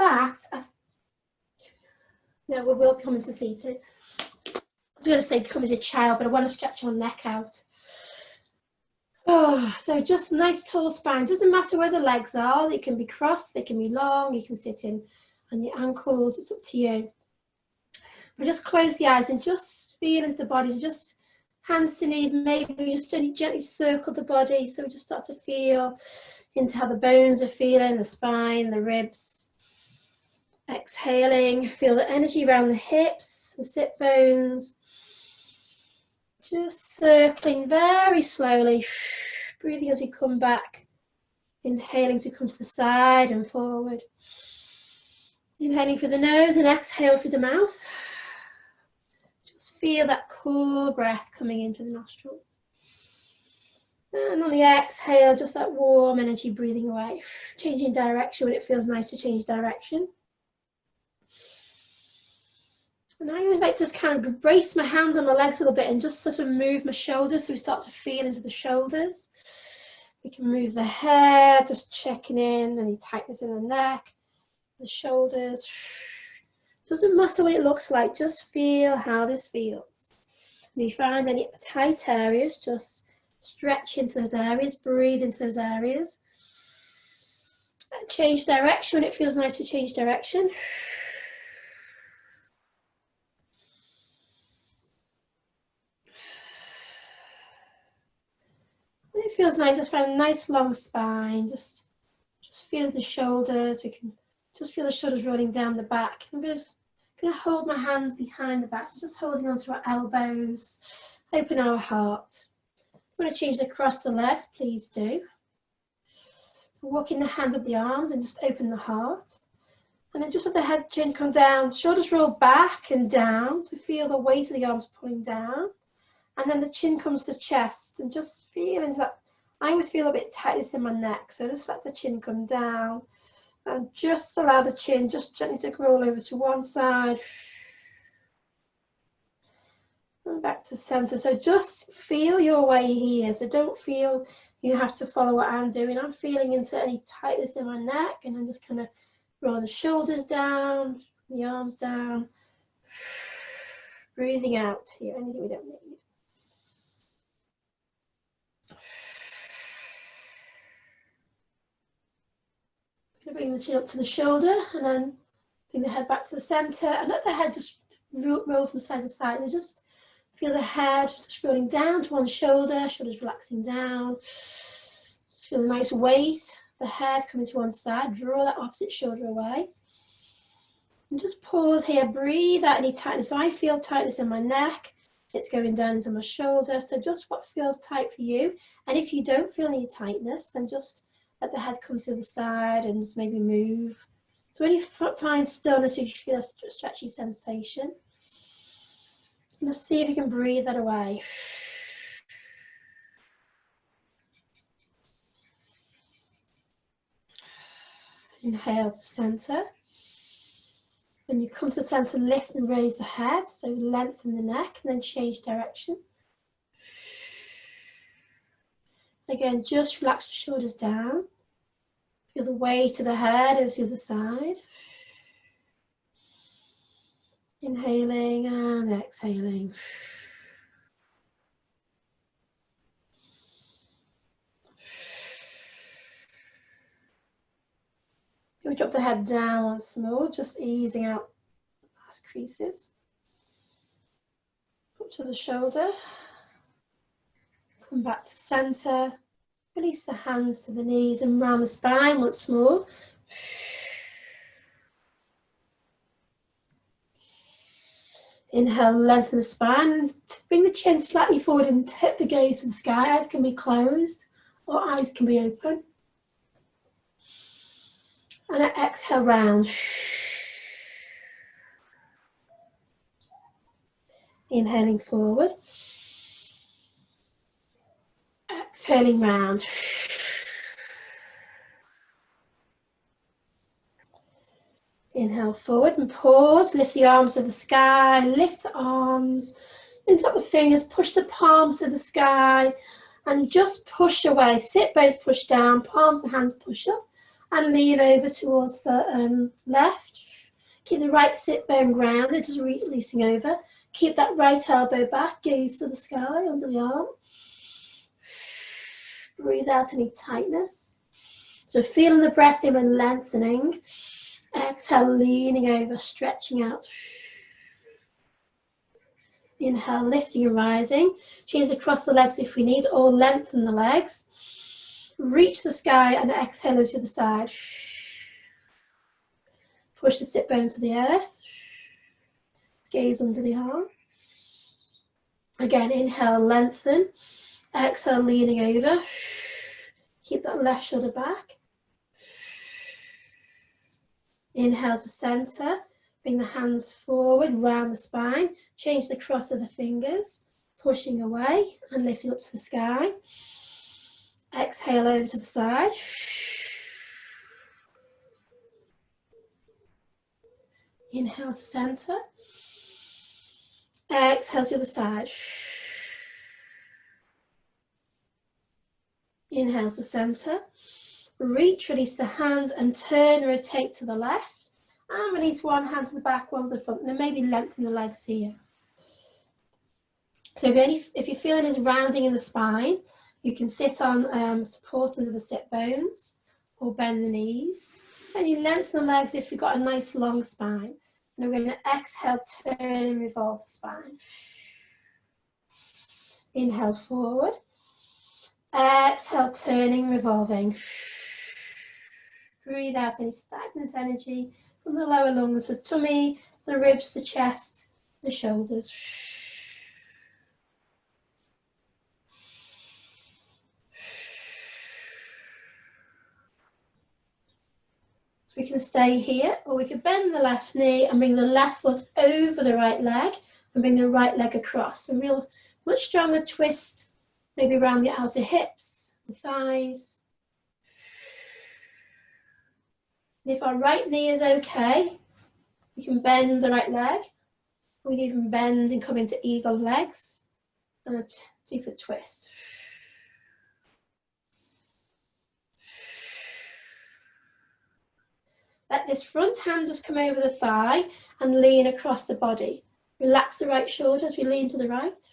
fact, no, we will come into seated. I was going to say come into child, but I want to stretch your neck out. Oh, so just nice tall spine. Doesn't matter where the legs are. They can be crossed, they can be long, you can sit in on your ankles. It's up to you. But just close the eyes and just feel into the body. So just hands to knees, maybe just gently circle the body. So we just start to feel into how the bones are feeling, the spine, the ribs. Exhaling, feel the energy around the hips, the sit bones. Just circling very slowly, breathing as we come back. Inhaling as we come to the side and forward. Inhaling through the nose and exhale through the mouth. Just feel that cool breath coming in through the nostrils. And on the exhale, just that warm energy breathing away. Changing direction when it feels nice to change direction. And I always like to just kind of brace my hands on my legs a little bit and just sort of move my shoulders so we start to feel into the shoulders. We can move the head, just checking in, any tightness in the neck, the shoulders. Doesn't matter what it looks like, just feel how this feels. If you find any tight areas, just stretch into those areas, breathe into those areas. Change direction when it feels nice to change direction. When it feels nice, just find a nice long spine. Just feel the shoulders. We can just feel the shoulders rolling down the back. I'm going to hold my hands behind the back, so just holding onto our elbows. Open our heart. If you want to change across the legs, please do. So walking the hands up the arms and just open the heart. And then just let the head, chin come down. Shoulders roll back and down. So feel the weight of the arms pulling down. And then the chin comes to the chest, and just feel into that. I always feel a bit tightness in my neck, so just let the chin come down. And just allow the chin just gently to roll over to one side. And back to center. So just feel your way here. So don't feel you have to follow what I'm doing. I'm feeling into any tightness in my neck, and I'm just kind of roll the shoulders down, the arms down. Breathing out here, anything we don't need. Bring the chin up to the shoulder and then bring the head back to the center and let the head just roll from side to side. And just feel the head just rolling down to one shoulder, shoulders relaxing down. Just feel a nice weight, the head coming to one side, draw that opposite shoulder away. And just pause here, breathe out any tightness. So I feel tightness in my neck, it's going down into my shoulder. So just what feels tight for you. And if you don't feel any tightness, then just let the head come to the side and just maybe move. So when you find stillness, you feel a stretchy sensation. And just see if you can breathe that away. Inhale to center. When you come to the center, lift and raise the head. So lengthen the neck and then change direction. Again, just relax the shoulders down. Feel the weight of the head over to the other side. Inhaling and exhaling. We drop the head down once more, just easing out past creases. Up to the shoulder. Come back to center, release the hands to the knees and round the spine once more. Inhale, lengthen the spine, bring the chin slightly forward and tip the gaze to the sky. Eyes can be closed or eyes can be open. And exhale round. Inhaling forward. Exhaling round. Inhale forward and pause. Lift the arms to the sky. Lift the arms. Lift up the fingers. Push the palms to the sky. And just push away. Sit bones push down. Palms and hands push up. and lean over towards the left. Keep the right sit bone grounded, just releasing over. Keep that right elbow back, gaze to the sky, under the arm. Breathe out any tightness. So feeling the breath in and lengthening. Exhale, leaning over, stretching out. Inhale, lifting and rising. Change across the legs if we need, or lengthen the legs. Reach the sky and exhale to the side. Push the sit bone to the earth. Gaze under the arm. Again, inhale, lengthen. Exhale, leaning over. Keep that left shoulder back. Inhale to center. Bring the hands forward, round the spine. Change the cross of the fingers. Pushing away and lifting up to the sky. Exhale over to the side. Inhale to center. Exhale to the side. Inhale to center. Reach, release the hand and turn, rotate to the left. And release one hand to the back, one to the front. And then maybe lengthen the legs here. So if you're feeling this rounding in the spine, you can sit on support under the sit bones or bend the knees. And you lengthen the legs if you've got a nice long spine. And we're going to exhale, turn and revolve the spine. Inhale forward. Exhale, turning, revolving. Breathe out any stagnant energy from the lower lungs, the tummy, the ribs, the chest, the shoulders. So we can stay here, or we can bend the left knee and bring the left foot over the right leg and bring the right leg across. A real much stronger twist, maybe around the outer hips, the thighs. And if our right knee is okay, we can bend the right leg. We can even bend and come into eagle legs and a deeper twist. Let this front hand just come over the thigh and lean across the body. Relax the right shoulder as we lean to the right.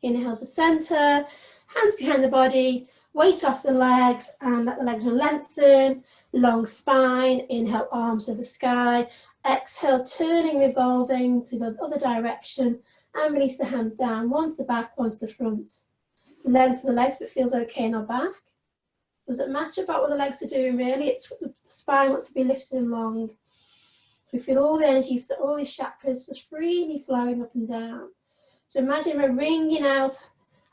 Inhale to center, hands behind the body, weight off the legs and let the legs lengthen, long spine. Inhale, arms to the sky. Exhale, turning, revolving to the other direction and release the hands down. One to the back, one to the front. Lengthen the legs if it feels okay in our back. Doesn't matter about what the legs are doing really, it's what the spine wants to be lifted and long. So we feel all the energy, all these chakras just freely flowing up and down. So imagine we're wringing out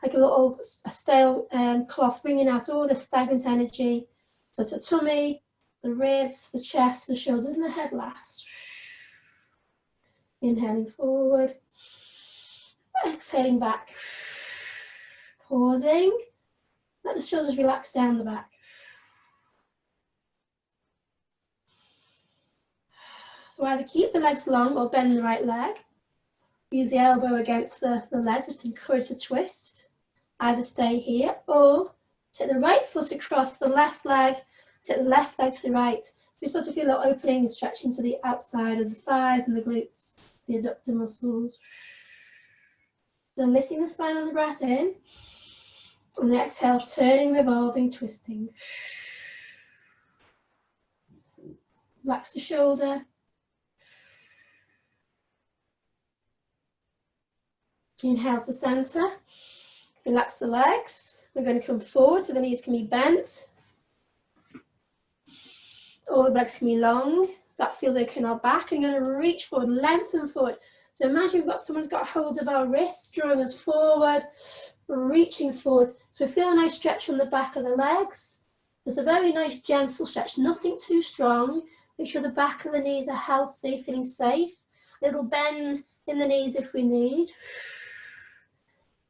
like a stale cloth, wringing out all the stagnant energy. So the tummy, the ribs, the chest, the shoulders and the head last. Inhaling forward, exhaling back. Pausing, let the shoulders relax down the back. So either keep the legs long or bend the right leg. Use the elbow against the leg just to encourage the twist. Either stay here or take the right foot across the left leg, take the left leg to the right. So we start to feel an opening and stretching to the outside of the thighs and the glutes, the adductor muscles. Then lifting the spine on the breath in. On the exhale, turning, revolving, twisting. Relax the shoulder. Inhale to center. Relax the legs. We're going to come forward so the knees can be bent. All the legs can be long. That feels okay in our back. I'm going to reach forward, lengthen forward. So imagine someone's got hold of our wrists, drawing us forward, reaching forward. So we feel a nice stretch on the back of the legs. There's a very nice gentle stretch, nothing too strong. Make sure the back of the knees are healthy, feeling safe. A little bend in the knees if we need.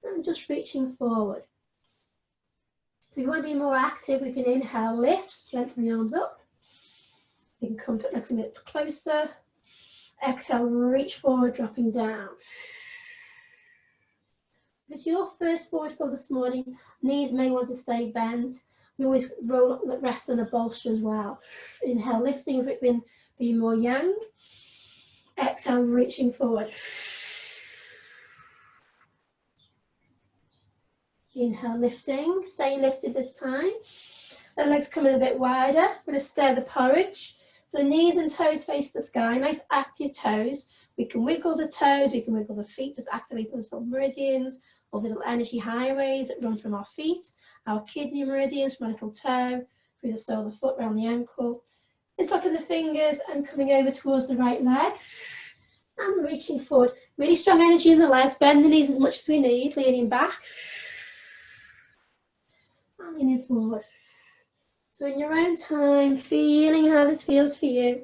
And just reaching forward. So if you want to be more active, we can inhale, lift, lengthen the arms up. You can come to legs a bit closer. Exhale, reach forward, dropping down. If it's your first forward fold this morning, knees may want to stay bent. We always roll, rest on the bolster as well. Inhale, lifting, be more yang. Exhale, reaching forward. Inhale, lifting, stay lifted this time. The legs coming a bit wider. We're going to stir the porridge. So knees and toes face the sky, nice active toes. We can wiggle the toes, we can wiggle the feet, just activate those little meridians or the little energy highways that run from our feet, our kidney meridians from our little toe, through the sole of the foot, around the ankle. Interlocking the fingers and coming over towards the right leg. And reaching forward. Really strong energy in the legs. Bend the knees as much as we need, leaning back. And leaning forward. So in your own time, feeling how this feels for you.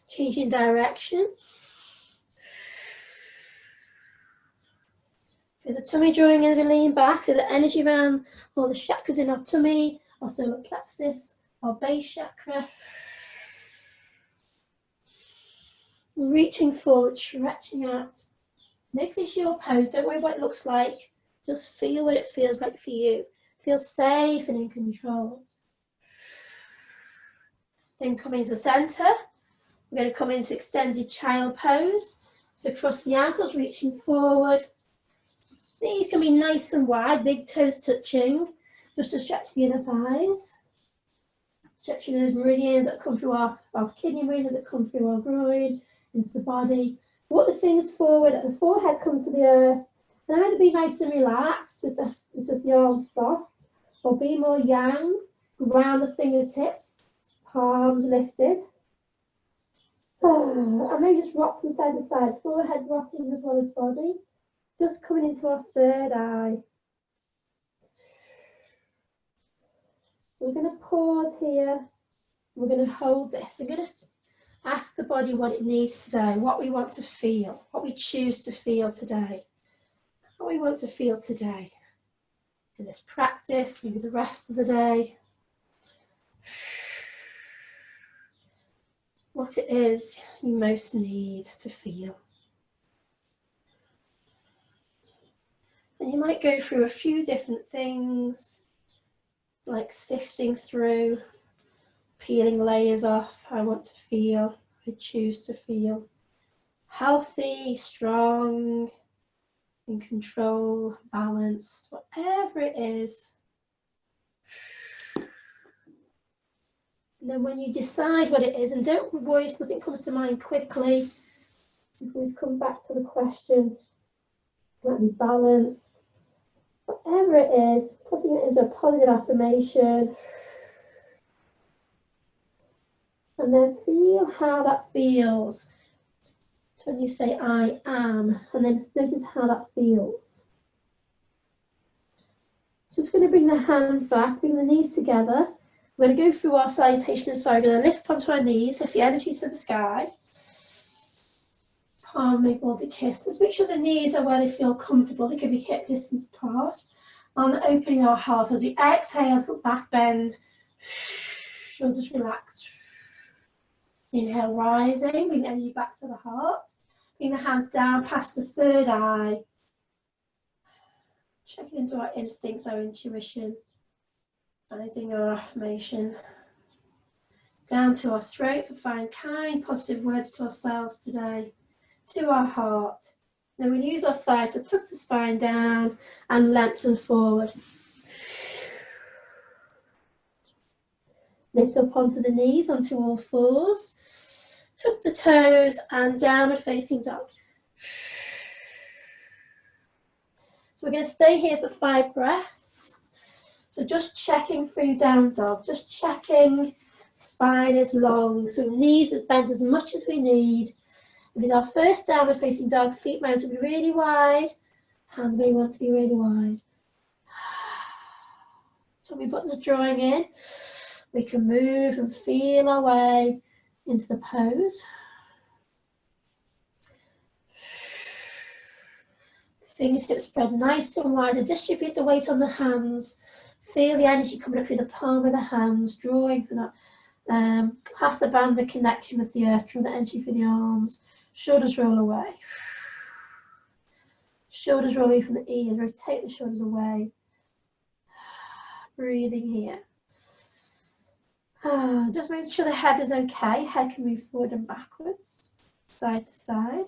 Changing direction. Feel the tummy drawing in and lean back. Feel the energy around all the chakras in our tummy, our solar plexus, our base chakra. Reaching forward, stretching out. Make this your pose. Don't worry what it looks like. Just feel what it feels like for you. Feel safe and in control. Then come into center. We're going to come into extended child pose. So cross the ankles, reaching forward. Knees can be nice and wide, big toes touching, just to stretch the inner thighs. Stretching those meridians that come through our kidney meridians that come through our groin, into the body. Walk the fingers forward, let the forehead come to the earth. And either be nice and relaxed with just the arms soft, or be more yang, ground the fingertips, palms lifted. And maybe just rock from side to side, forehead rocking as well as body. Just coming into our third eye. We're going to pause here. We're going to hold this. We're going to ask the body what it needs today, what we want to feel, what we choose to feel today, what we want to feel today in this practice, maybe the rest of the day. What it is you most need to feel. And you might go through a few different things, like sifting through, peeling layers off. I want to feel, I choose to feel healthy, strong, in control, balanced, whatever it is. And then when you decide what it is, and don't worry if nothing comes to mind quickly, you can always come back to the question. It might be balance, whatever it is, putting it into a positive affirmation. And then feel how that feels. So when you say I am, and then notice how that feels. So just going to bring the hands back, bring the knees together. We're going to go through our salutation and sorry. We're going to lift onto our knees, lift the energy to the sky. Palm able to kiss. Just make sure the knees are where they feel comfortable. They can be hip distance apart. And opening our heart as we exhale, foot back bend. Shoulders relax. Inhale, rising. Bring the energy back to the heart. Bring the hands down past the third eye. Checking into our instincts, our intuition. Finding our affirmation. Down to our throat for finding kind, positive words to ourselves today. To our heart. Then we use our thighs to tuck the spine down and lengthen forward. Lift up onto the knees, onto all fours. Tuck the toes and downward facing dog. So we're going to stay here for 5 breaths. So just checking through down dog, just checking spine is long, so knees are bent as much as we need. It is our first downward facing dog, feet may want to be really wide, hands may want to be really wide. Tummy buttons drawing in. We can move and feel our way into the pose. Fingertips spread nice and wide and distribute the weight on the hands. Feel the energy coming up through the palm of the hands, drawing for that Hasta Bandha connection with the earth, draw the energy through the arms. Shoulders roll away. Shoulders roll away from the ears, rotate the shoulders away. Breathing here. Just making sure the head is okay. Head can move forward and backwards, side to side.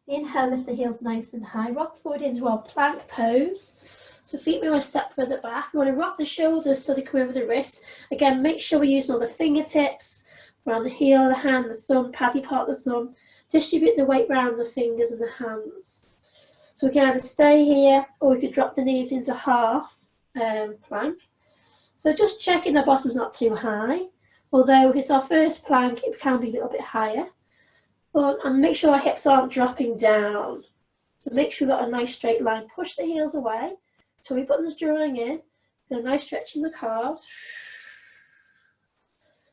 Inhale, lift the heels nice and high. Rock forward into our plank pose. So feet we want to step further back. We want to rock the shoulders so they come over the wrists. Again, make sure we're using all the fingertips around the heel of the hand, the thumb, paddy part of the thumb. Distribute the weight around the fingers and the hands. So we can either stay here or we could drop the knees into half plank. So just checking the bottom's not too high. Although if it's our first plank, it can be a little bit higher. And make sure our hips aren't dropping down. So make sure we've got a nice straight line. Push the heels away. Tummy buttons drawing in. And a nice stretch in the calves.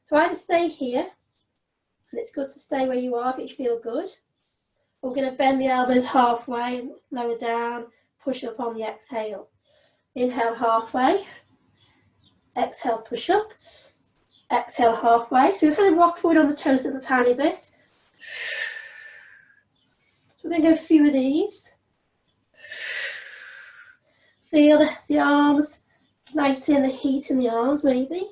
So either stay here, and it's good to stay where you are if you feel good. Or we're going to bend the elbows halfway and lower down. Push up on the exhale. Inhale halfway. Exhale, push up. Exhale halfway. So we kind of rock forward on the toes a little tiny bit. So we're going to go a few of these. Feel the arms, lighten the heat in the arms maybe.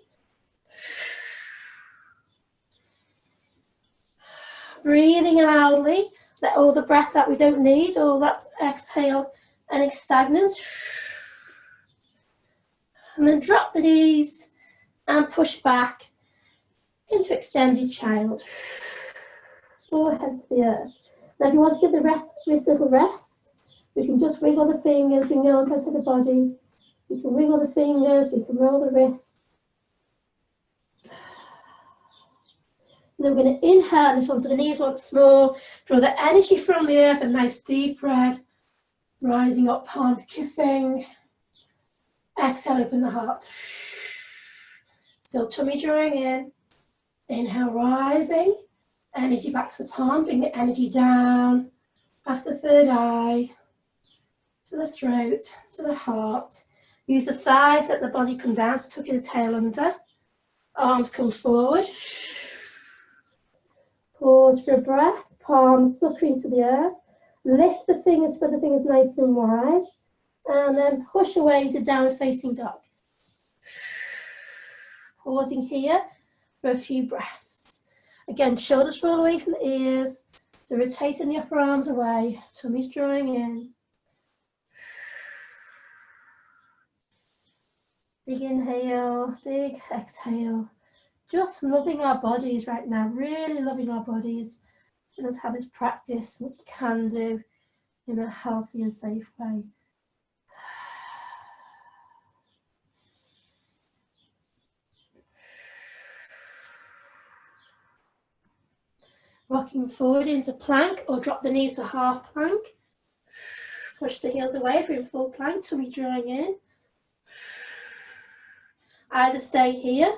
Breathing loudly, let all the breath that we don't need, all that exhale, anything stagnant. And then drop the knees and push back into extended child. Forehead to the earth. Now if you want to give the wrist a little rest, we can just wiggle the fingers, bring the arms out to the body. We can wiggle the fingers, we can roll the wrists. And then we're going to inhale, lift onto the knees once more. Draw the energy from the earth, a nice deep breath. Rising up, palms kissing. Exhale, open the heart. Still tummy drawing in. Inhale, rising. Energy back to the palm, bring the energy down, past the third eye, to the throat, to the heart. Use the thighs, let the body come down, so tucking the tail under. Arms come forward. Pause for a breath, palms suckering to the earth. Lift the fingers, spread the fingers nice and wide. And then push away to downward facing dog. Pausing here for a few breaths. Again, shoulders roll away from the ears. So rotating the upper arms away. Tummy's drawing in. Big inhale, big exhale. Just loving our bodies right now. Really loving our bodies. And let's have this practice, what you can do in a healthy and safe way. Rocking forward into plank or drop the knees to half plank. Push the heels away if you're in full plank, tummy drawing in. Either stay here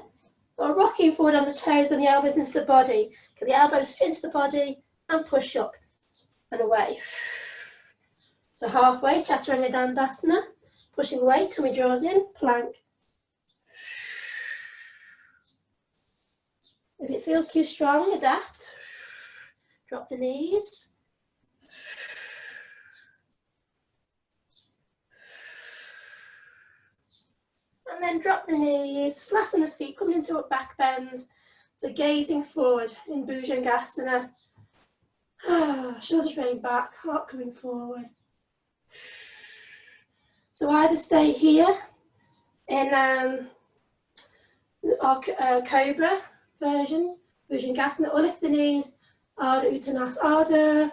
or rocking forward on the toes with the elbows into the body. Get the elbows into the body and push up and away. So halfway, Chaturanga Dandasana. Pushing away, tummy draws in, plank. If it feels too strong, adapt. Drop the knees. And then drop the knees, flatten the feet, coming into a back bend. So gazing forward in Bhujangasana. Shoulders rolling back, heart coming forward. So either stay here in our Cobra version, Bhujangasana, or lift the knees. Ardha Uttanasana,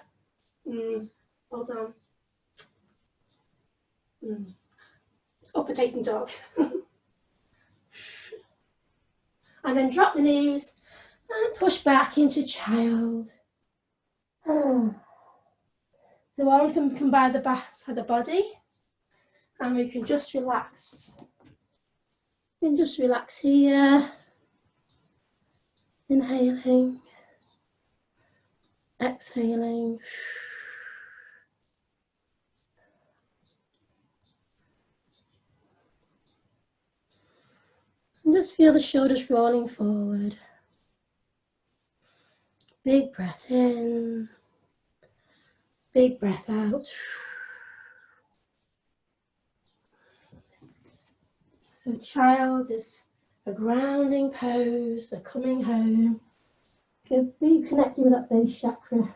hold on. Upper facing dog. And then drop the knees and push back into child. So while we can combine the back side of the body, and we can just relax. We can just relax here. Inhaling. Exhaling. And just feel the shoulders rolling forward. Big breath in. Big breath out. So child is a grounding pose, a coming home. Be connecting with that base chakra.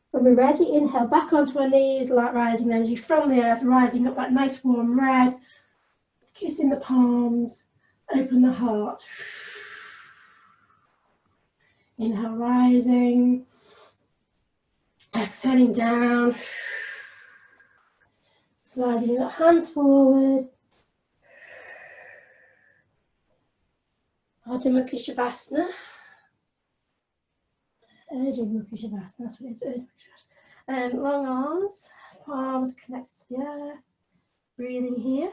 When we're ready, inhale back onto our knees, light rising energy from the earth, rising up that nice warm red, kissing the palms, open the heart. Inhale, rising, exhaling down, sliding the hands forward. Ardha Mukha Shavasana. Urdhva Mukha Shavasana, that's what it is. Urdhva Mukha Shavasana. Long arms, palms connected to the earth. Breathing here.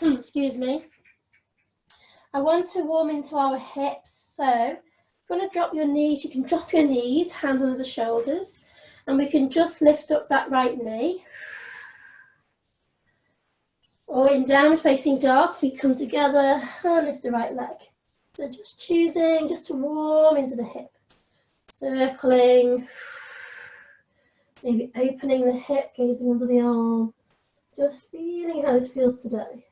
Excuse me. I want to warm into our hips, so if you want to drop your knees, you can drop your knees, hands under the shoulders, and we can just lift up that right knee. Or in downward facing dog, feet come together and lift the right leg. So just choosing just to warm into the hip. Circling, maybe opening the hip, gazing under the arm. Just feeling how this feels today.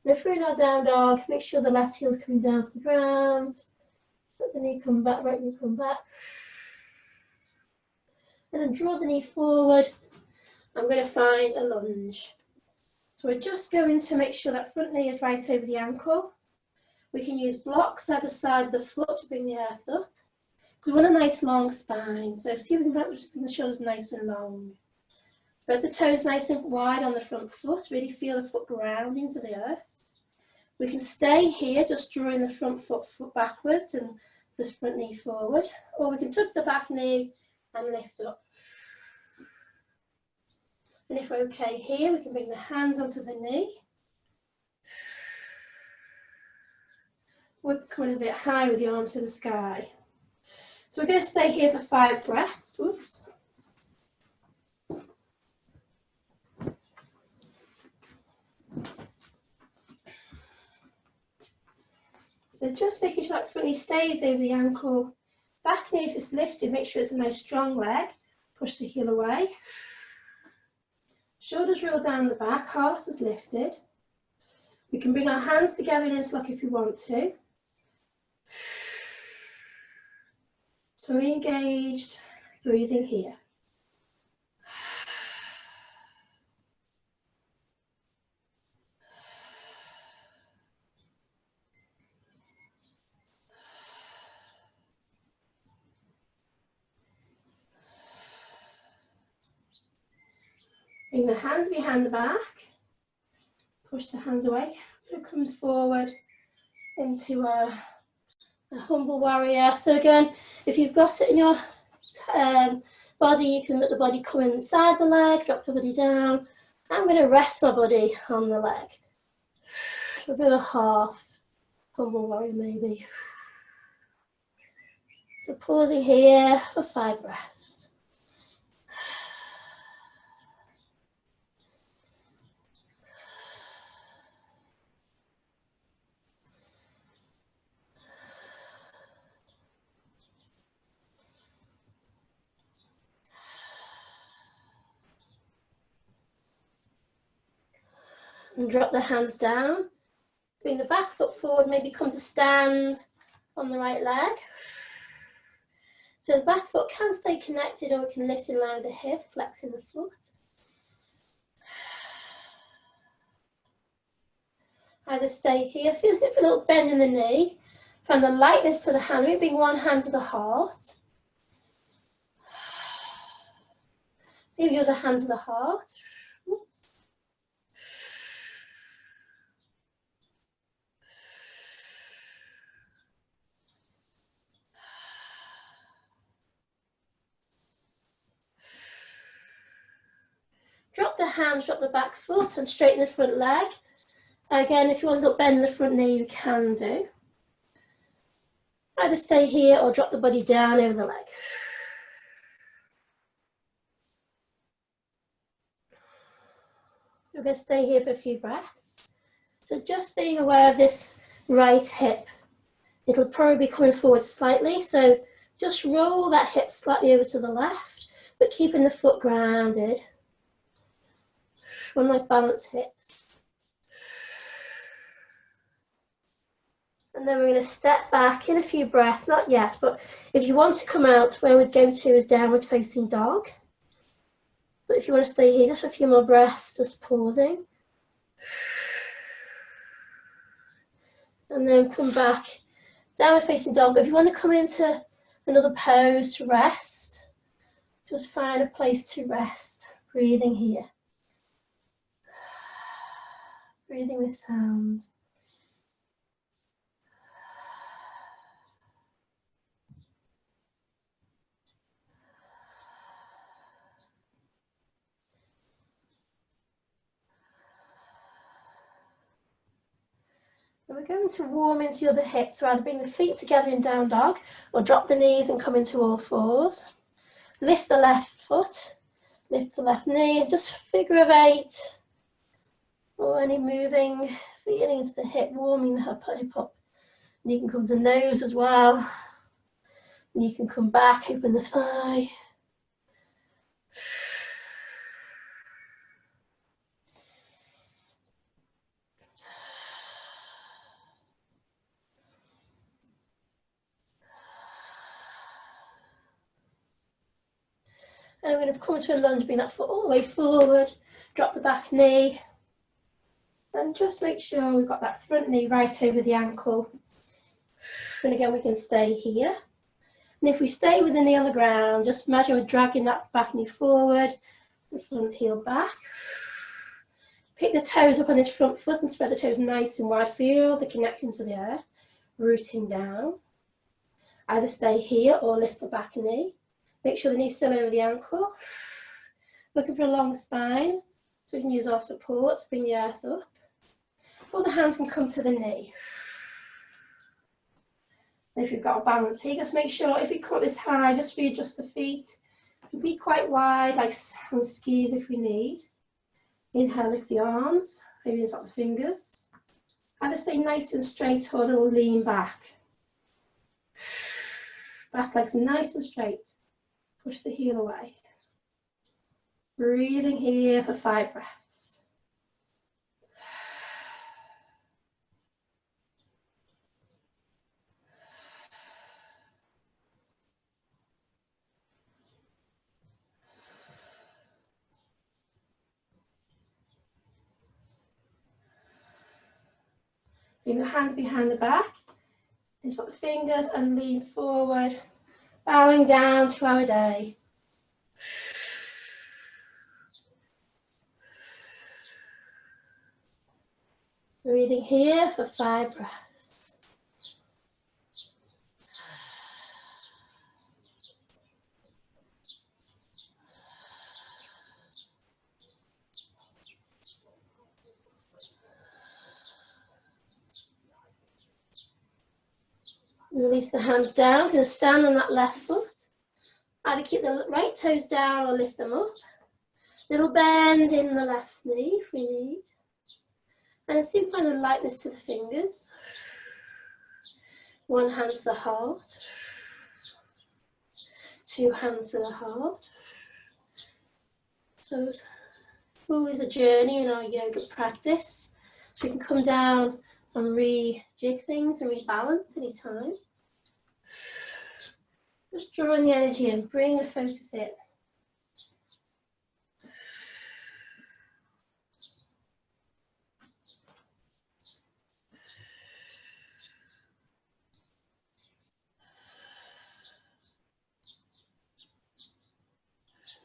And if we're in our down dog, make sure the left heel is coming down to the ground. Let the knee come back, right knee come back. And then draw the knee forward. I'm going to find a lunge. So we're just going to make sure that front knee is right over the ankle. We can use blocks either side of the foot to bring the earth up. We want a nice long spine. So see if we can just bring the shoulders nice and long. Spread the toes nice and wide on the front foot. Really feel the foot grounding to the earth. We can stay here, just drawing the front foot backwards and the front knee forward. Or we can tuck the back knee and lift up. And if we're okay here, we can bring the hands onto the knee. We're coming a bit high with the arms to the sky. So we're going to stay here for 5 breaths. Oops. So just making sure that front knee stays over the ankle. Back knee, if it's lifted, make sure it's a nice strong leg. Push the heel away. Shoulders roll down the back, heart is lifted. We can bring our hands together in interlock if you want to. So re-engaged, breathing here. Bring the hands behind the back. Push the hands away. It comes forward into a humble warrior. So again, if you've got it in your body, you can let the body come inside the leg, drop the body down. I'm going to rest my body on the leg. So a bit of a half humble warrior maybe. So pausing here for 5 breaths. And drop the hands down. Bring the back foot forward, maybe come to stand on the right leg. So the back foot can stay connected, or we can lift in line with the hip, flexing the foot. Either stay here, feel a little bend in the knee. Find the lightness to the hand. Maybe bring one hand to the heart. Maybe the other hand to the heart. Oops. Drop the hands, drop the back foot and straighten the front leg. Again, if you want to bend the front knee, you can do. Either stay here or drop the body down over the leg. We're going to stay here for a few breaths. So just being aware of this right hip. It'll probably be coming forward slightly, so just roll that hip slightly over to the left, but keeping the foot grounded. One of my balanced hips. And then we're going to step back in a few breaths, not yet, but if you want to come out, where we'd go to is downward facing dog. But if you want to stay here, just a few more breaths, just pausing. And then come back, downward facing dog. If you want to come into another pose to rest, just find a place to rest, breathing here. Breathing with sound. We're going to warm into the other hip, so either bring the feet together in down dog or drop the knees and come into all fours. Lift the left foot, lift the left knee, and just figure of 8 or any moving feeling into the hip, warming the hip up. And you can come to nose as well. And you can come back, open the thigh. And we're going to come into a lunge, bring that foot all the way forward, drop the back knee, and just make sure we've got that front knee right over the ankle. And again, we can stay here. And if we stay with the knee on the ground, just imagine we're dragging that back knee forward, the front heel back. Pick the toes up on this front foot and spread the toes nice and wide. Feel the connection to the earth, rooting down. Either stay here or lift the back knee. Make sure the knee's still over the ankle. Looking for a long spine, so we can use our support to bring the earth up. Or the hands can come to the knee. And if you've got a balance here, just make sure if you come up this high, just readjust the feet. It can be quite wide, like on skis if we need. Inhale, lift the arms, maybe lift up the fingers. Either stay nice and straight or a little lean back. Back legs nice and straight. Push the heel away. Breathing here for 5 breaths. Bring the hands behind the back. Lift up the fingers and lean forward. Bowing down to our day. Breathing here for 5 breaths. Release the hands down. Going to stand on that left foot. Either keep the right toes down or lift them up. Little bend in the left knee if we need. And see if we find a lightness to the fingers. One hand to the heart. 2 hands to the heart. So it's always a journey in our yoga practice. So we can come down and rejig things and rebalance anytime. Just drawing the energy in, bring the focus in.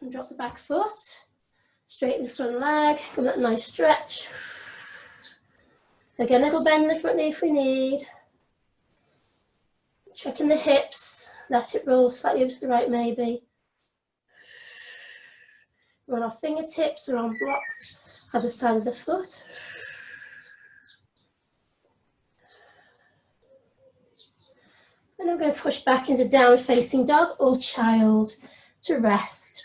And drop the back foot, straighten the front leg, give that nice stretch. Again, a little bend in the front knee if we need. Checking the hips, let it roll slightly over to the right maybe. We're on our fingertips or on blocks, either side of the foot. And I'm going to push back into downward facing dog or child to rest.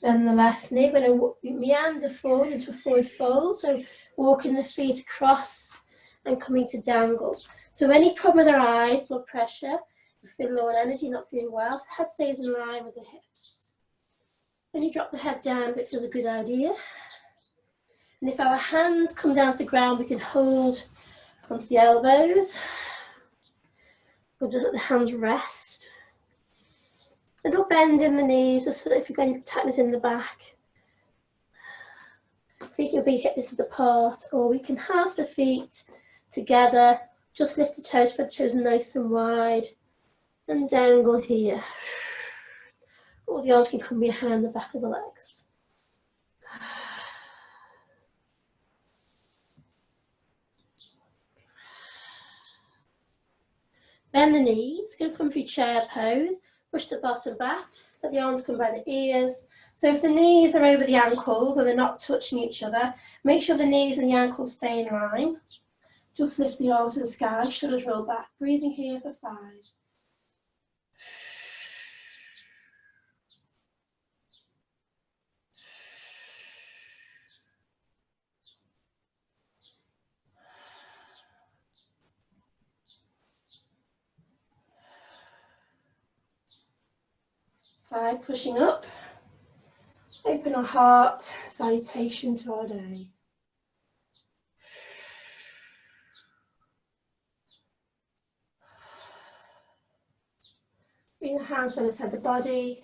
Bend the left knee, we're going to meander forward into a forward fold, so walking the feet across and coming to dangle. So any problem with our eye, blood pressure, you feel low on energy, not feeling well, the head stays in line with the hips. Then you drop the head down, but it feels a good idea. And if our hands come down to the ground, we can hold onto the elbows. We'll just let the hands rest. Little bend in the knees, just so that if you've got any tightness in the back. Feet will be hip distance apart, or we can have the feet together. Just lift the toes, spread the toes nice and wide, and dangle here. Or the arms can come behind the back of the legs. Bend the knees, going to come through chair pose, push the bottom back, let the arms come by the ears. So if the knees are over the ankles and they're not touching each other, make sure the knees and the ankles stay in line. Just lift the arms to the sky, shoulders roll back. Breathing here for 5. Pushing up. Open our heart, salutation to our day. Bring the hands by the side of the body,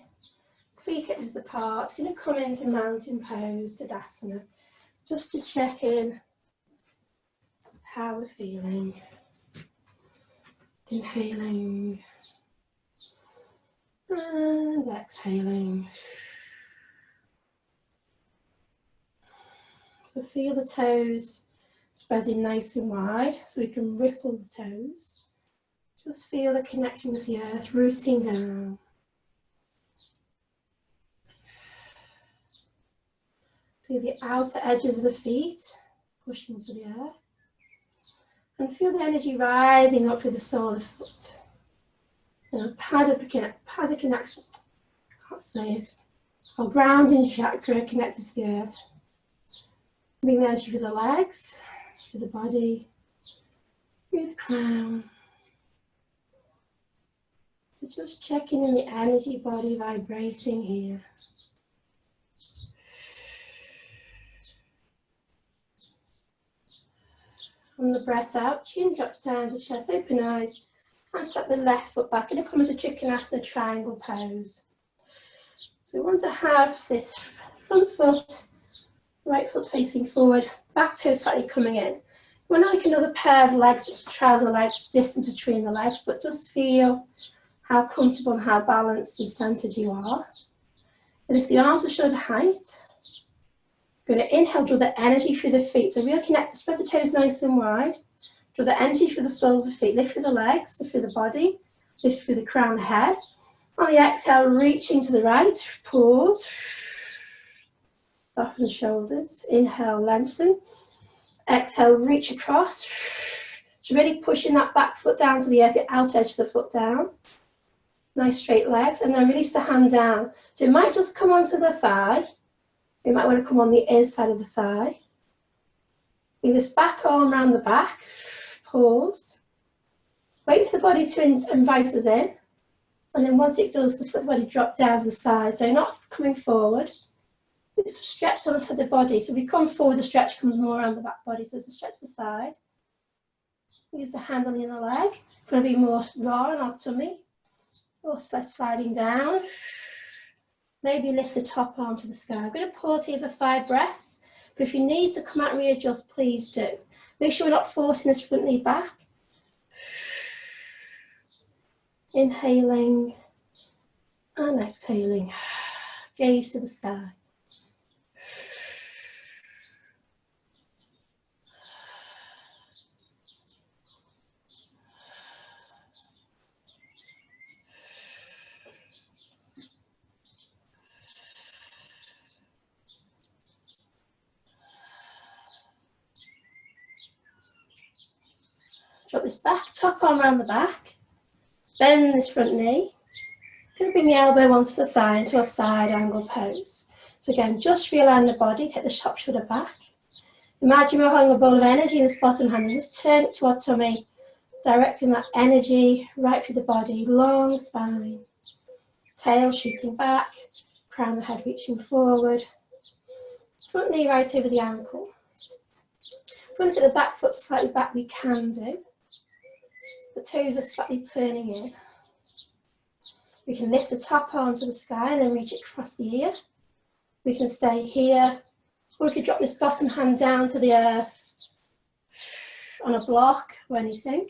feet hips apart. Going to come into mountain pose, Tadasana, just to check in how we're feeling. Inhaling and exhaling. So feel the toes spreading nice and wide, so we can ripple the toes. Just feel the connection with the earth, rooting down. Feel the outer edges of the feet pushing to the earth. And feel the energy rising up through the sole of the foot. And Pada connection, can't say it. Our grounding chakra connected to the earth. Bring the energy through the legs, through the body, through the crown. So just checking in the energy body vibrating here. On the breath out, chin drops down to chest, open eyes, and step the left foot back and come into Trikonasana triangle pose. So we want to have this front foot, right foot facing forward, back toe slightly coming in. We're not like another pair of legs, just trouser legs, distance between the legs, but just feel how comfortable and how balanced and centered you are. And if the arms are shoulder height, going to inhale, draw the energy through the feet. So really connect, spread the toes nice and wide. Draw the energy through the soles of the feet. Lift through the legs, lift through the body, lift through the crown of the head. On the exhale, reaching to the right, pause. Soften the shoulders. Inhale, lengthen. Exhale, reach across. So really pushing that back foot down to the earth, the outer edge of the foot down. Nice straight legs. And then release the hand down. So it might just come onto the thigh. You might want to come on the inside of the thigh. Bring this back arm around the back. Pause. Wait for the body to invite us in. And then once it does, just let the body drop down to the side. So not coming forward. It's stretched on the side of the body. So we come forward, the stretch comes more around the back body. So it's a stretch the side. Use the hand on the inner leg. If we want to be more raw in our tummy. Or sliding down. Maybe lift the top arm to the sky. I'm going to pause here for 5 breaths, but if you need to come out and readjust, please do. Make sure we're not forcing this front knee back. Inhaling and exhaling. Gaze to the sky. Drop this back, top arm around the back. Bend this front knee. Going to bring the elbow onto the thigh into a side angle pose. So again, just realign the body, take the top shoulder back. Imagine we're holding a ball of energy in this bottom hand and just turn it to our tummy, directing that energy right through the body, long spine. Tail shooting back, crown of the head reaching forward. Front knee right over the ankle. If we want to get the back foot slightly back, we can do. The toes are slightly turning in. We can lift the top arm to the sky and then reach it across the ear. We can stay here, or we could drop this bottom hand down to the earth on a block or anything.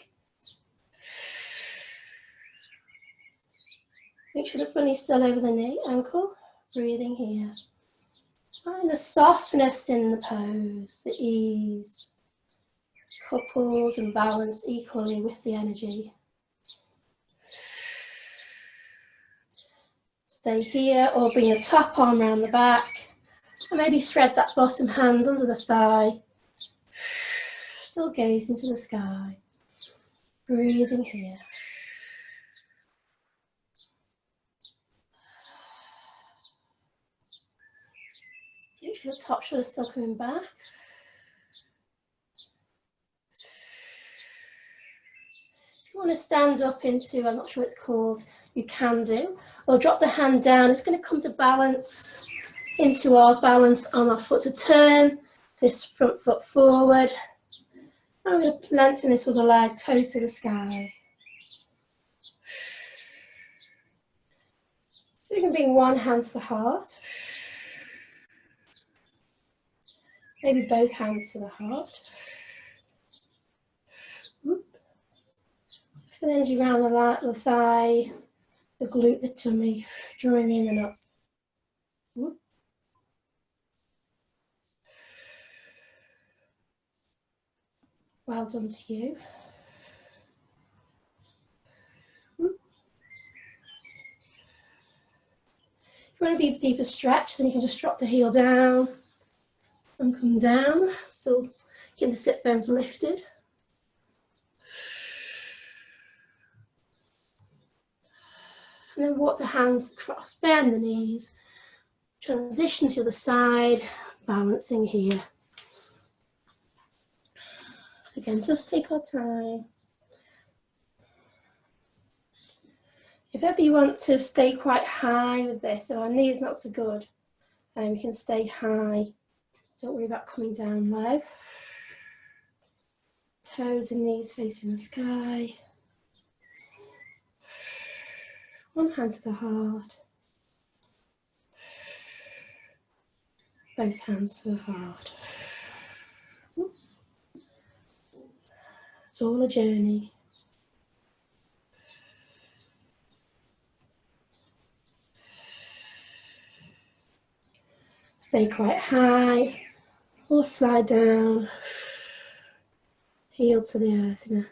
Make sure the front knee's still over the knee, ankle. Breathing here. Find the softness in the pose, the ease. Coupled and balanced equally with the energy. Stay here or bring your top arm around the back and maybe thread that bottom hand under the thigh. Still gaze into the sky. Breathing here. Make sure the top shoulder is still coming back. If you want to stand up into, I'm not sure what it's called, you can do. Or drop the hand down. It's going to come to balance, into our balance on our foot. So turn this front foot forward. I'm going to lengthen this other leg, toes to the sky. So we can bring one hand to the heart. Maybe both hands to the heart. Feel energy around the thigh, the glute, the tummy, drawing in and up. Well done to you. If you want to be a deeper stretch, then you can just drop the heel down and come down. So get the sit bones lifted. And then walk the hands across, bend the knees, transition to the other side, balancing here. Again, just take our time. If ever you want to stay quite high with this, so our knee is not so good, and we can stay high. Don't worry about coming down low. Toes and knees facing the sky. One hand to the heart. Both hands to the heart. It's all a journey. Stay quite high or slide down. Heel to the earth in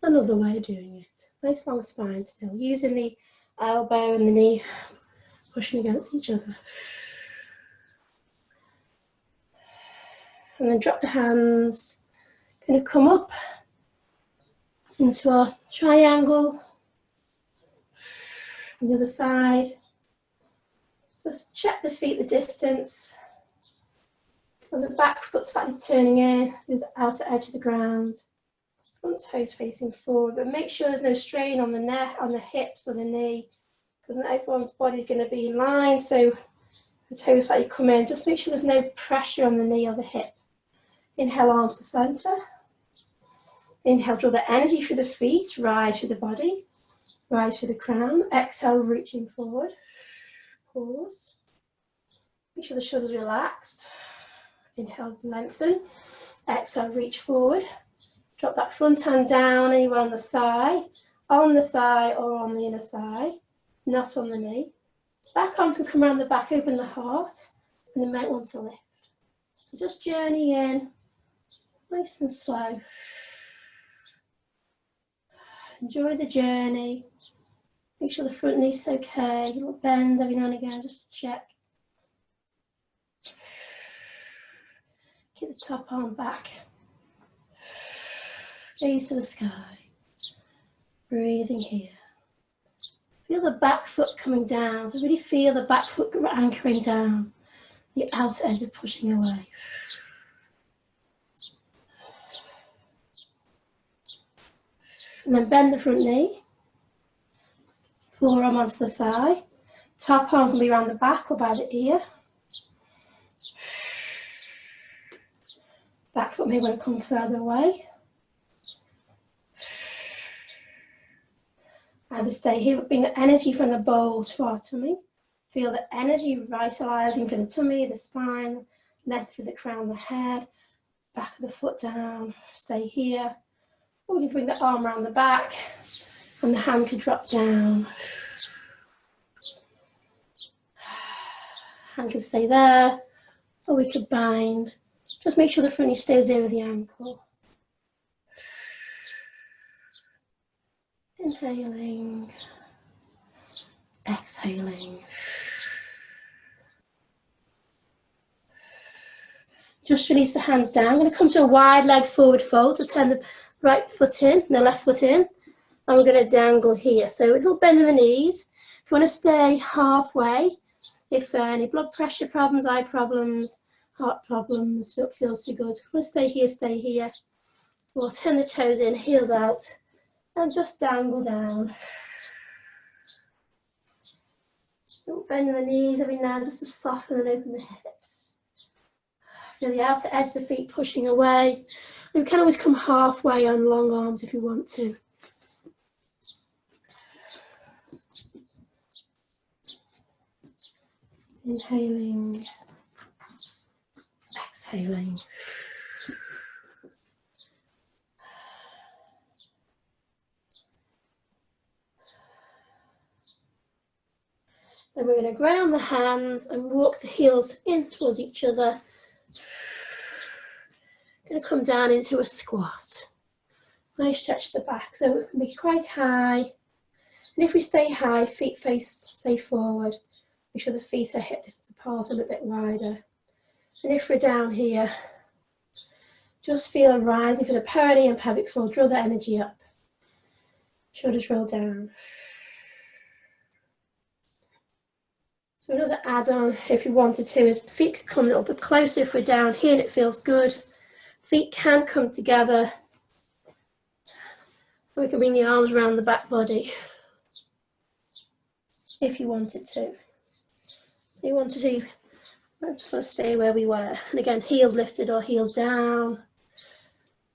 another way of doing it. Nice long spine still, using the elbow and the knee pushing against each other. And then drop the hands. Going to come up into our triangle. On the other side. Just check the feet, the distance. On the back foot slightly turning in with the outer edge of the ground. Front toes facing forward, but make sure there's no strain on the neck, on the hips or the knee, because not everyone's body is going to be in line. So the toes slightly come in. Just make sure there's no pressure on the knee or the hip. Inhale, arms to center. Inhale, draw the energy through the feet, rise through the body, rise through the crown. Exhale, reaching forward. Pause. Make sure the shoulders are relaxed. Inhale, lengthen. Exhale, reach forward. Drop that front hand down anywhere on the thigh or on the inner thigh, not on the knee. Back arm can come around the back, open the heart, and then might want to lift. So just journey in, nice and slow. Enjoy the journey. Make sure the front knee's okay. A little bend every now and again, just to check. Keep the top arm back. face of the sky. Breathing here. Feel the back foot coming down. So really feel the back foot anchoring down. The outer edge of pushing away. And then bend the front knee. Forearm onto the thigh. Top arm can be around the back or by the ear. Back foot may want to come further away. Either stay here, but bring the energy from the bowl to our tummy. Feel the energy vitalizing to the tummy, the spine, length through the crown of the head, back of the foot down. Stay here. Or we can bring the arm around the back and the hand can drop down. Hand can stay there, or we could bind. Just make sure the front knee stays over the ankle. Inhaling, exhaling. Just release the hands down. I'm going to come to a wide leg forward fold, so turn the right foot in, the left foot in, and we're going to dangle here. So a little bend in the knees. If you want to stay halfway, if any blood pressure problems, eye problems, heart problems, if it feels too good, if you want to stay here, stay here. We'll turn the toes in, heels out, and just dangle down. Don't bend in the knees every now and then, just to soften and open the hips. Feel the outer edge of the feet pushing away. And we can always come halfway on long arms if you want to. Inhaling, exhaling. Then we're going to ground the hands and walk the heels in towards each other. Going to come down into a squat. Nice stretch the back, so it can be quite high. And if we stay high, feet stay forward. Make sure the feet are hip distance apart, a little bit wider. And if we're down here, just feel a rising for the perineum and pelvic floor. Draw the energy up. Shoulders roll down. So another add-on, if you wanted to, is feet could come a little bit closer if we're down here and it feels good. Feet can come together. We can bring the arms around the back body if you wanted to. So you want to do, I just want to stay where we were. And again, heels lifted or heels down.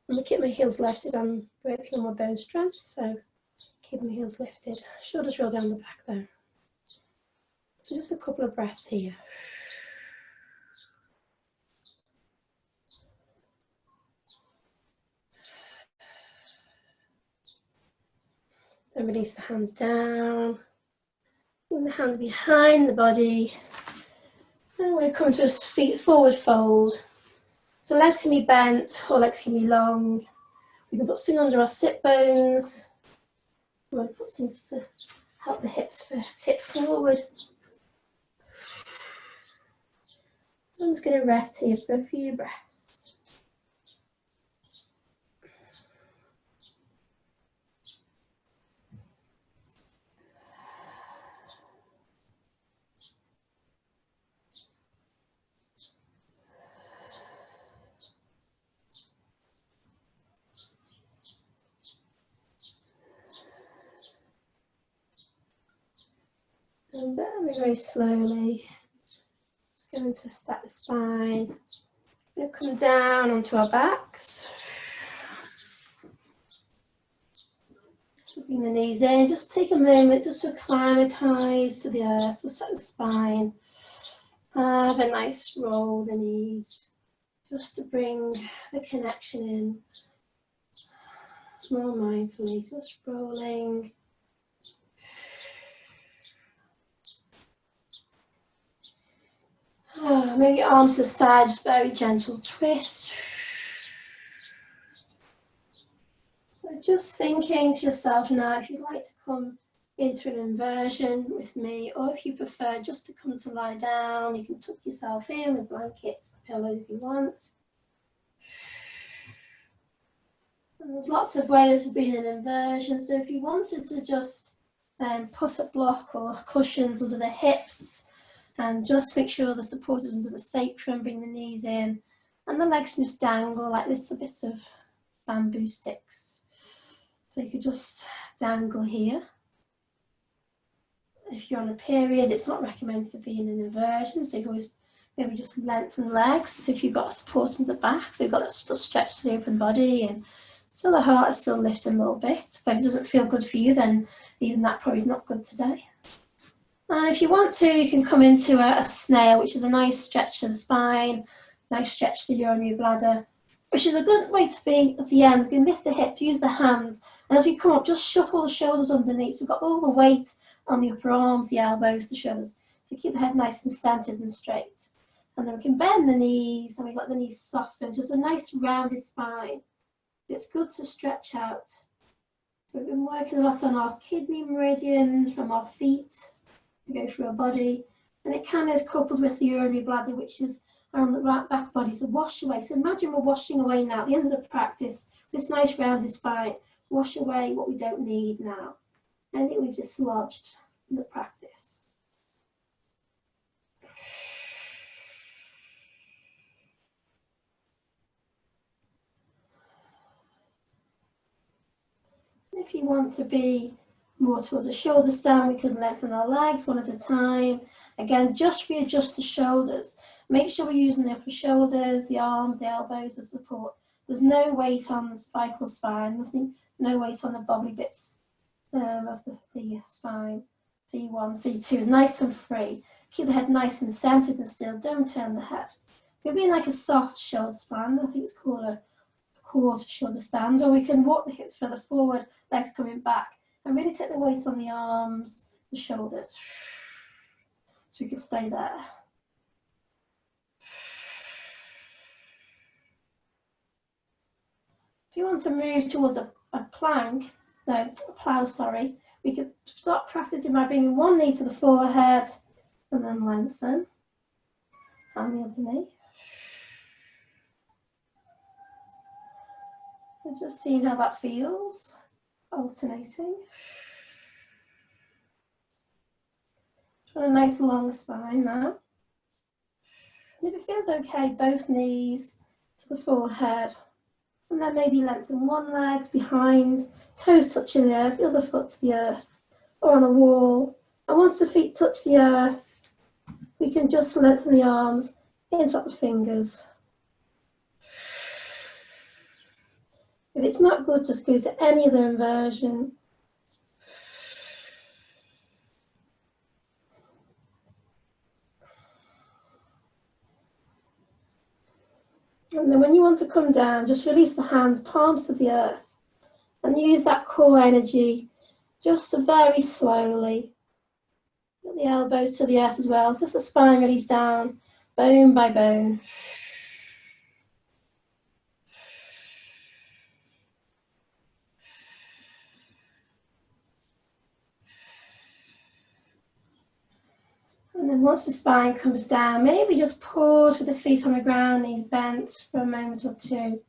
And keep my heels lifted. I'm working on my bone strength, so keep my heels lifted. Shoulders roll down the back there. So just a couple of breaths here. Then release the hands down. Bring the hands behind the body. And we're going to come to a feet forward fold. So legs can be bent or legs can be long. We can put something under our sit bones. We want to put something to help the hips tip forward. I'm just going to rest here for a few breaths. And very slowly, just going to stack the spine. We'll come down onto our backs. So bring the knees in, just take a moment just to acclimatise to the earth, just set the spine. Have a nice roll the knees, just to bring the connection in. More mindfully, just rolling. Maybe arms to the side, just very gentle twist. So just thinking to yourself now, if you'd like to come into an inversion with me, or if you prefer just to come to lie down, you can tuck yourself in with blankets, pillows if you want. And there's lots of ways of being in inversion. So if you wanted to just put a block or cushions under the hips and just make sure the support is under the sacrum, bring the knees in, and the legs can just dangle like little bits of bamboo sticks. So you could just dangle here. If you're on a period, it's not recommended to be in an inversion, so you can always maybe just lengthen legs if you've got support in the back, so you've got that still stretch to the open body, and so the heart is still lifted a little bit. But if it doesn't feel good for you, then even that probably is not good today. And if you want to, you can come into a snail, which is a nice stretch to the spine, nice stretch to the urinary bladder, which is a good way to be at the end. You can lift the hips, use the hands, and as we come up, just shuffle the shoulders underneath. So we've got all the weight on the upper arms, the elbows, the shoulders. So keep the head nice and centered and straight. And then we can bend the knees, and we've got the knees softened, just a nice rounded spine. It's good to stretch out. So we've been working a lot on our kidney meridian from our feet, we go through our body, and it kind of is coupled with the urinary bladder, which is around the back body, to wash away. So imagine we're washing away now, at the end of the practice, this nice rounded spine, wash away what we don't need now. Anything we've dislodged in the practice. If you want to be more towards the shoulder stand, we can lengthen our legs one at a time. Again, just readjust the shoulders. Make sure we're using the upper shoulders, the arms, the elbows as support. There's no weight on the cervical spine, no weight on the bobbly bits of the spine. C1, C2, nice and free. Keep the head nice and centered and still, don't turn the head. It'll be like a soft shoulder span, I think it's called a quarter shoulder stand, or we can walk the hips further forward, legs coming back, and really take the weight on the arms, the shoulders. So we can stay there. If you want to move towards a plough, sorry, we could start practicing by bringing one knee to the forehead and then lengthen, and the other knee. So just seeing how that feels, alternating. A nice long spine now. And if it feels okay, both knees to the forehead, and then maybe lengthen one leg behind, toes touching the earth, the other foot to the earth, or on a wall. And once the feet touch the earth, we can just lengthen the arms, interlock the fingers. If it's not good, just go to any other inversion. And then when you want to come down, just release the hands, palms to the earth, and use that core energy just to very slowly. Get the elbows to the earth as well, just the spine release down, bone by bone. And then once the spine comes down, maybe just pause with the feet on the ground, knees bent for a moment or two.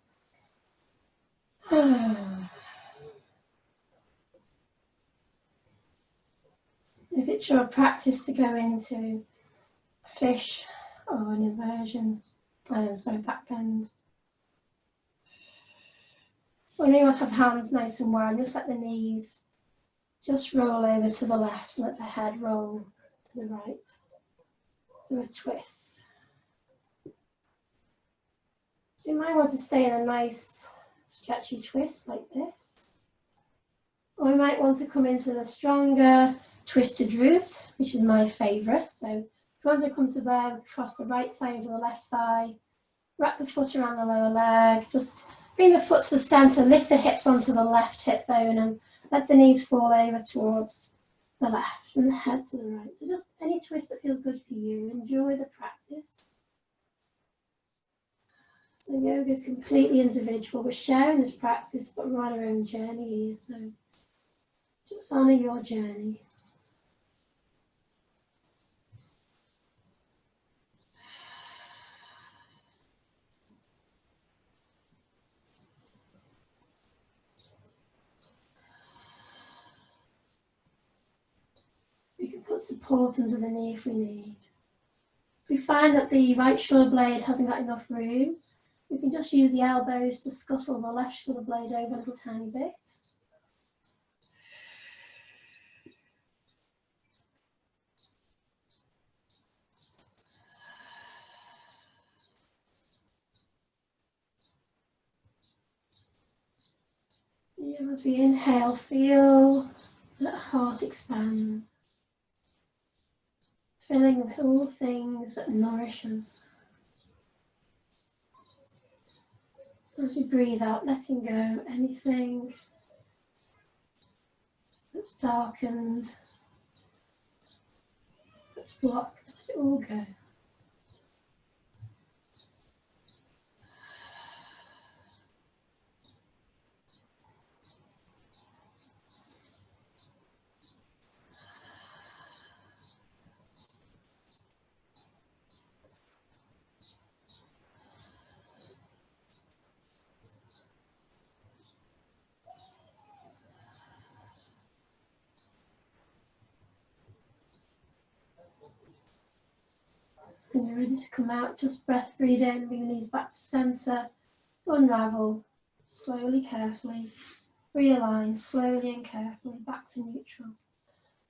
If it's your practice to go into fish or an inversion, back bend. Or you may want to have hands nice and wide, just let the knees just roll over to the left, let the head roll to the right. Do a twist. So you might want to stay in a nice stretchy twist like this. Or we might want to come into the stronger twisted root, which is my favourite. So if you want to come to there, cross the right thigh over the left thigh, wrap the foot around the lower leg, just bring the foot to the centre, lift the hips onto the left hip bone and let the knees fall over towards the left and the head to the right. So just any twist that feels good for you. Enjoy the practice. So yoga is completely individual. We're sharing this practice, but we're on our own journey here. So just honour your journey. We can put support under the knee if we need. If we find that the right shoulder blade hasn't got enough room, we can just use the elbows to scuttle the left shoulder blade over a little tiny bit. And as we inhale, feel that heart expand, filling with all things that nourish us. As we breathe out, letting go anything that's darkened, that's blocked, let it all go. When you're ready to come out, just breathe in, bring the knees back to centre, unravel, slowly, carefully, realign, slowly and carefully, back to neutral.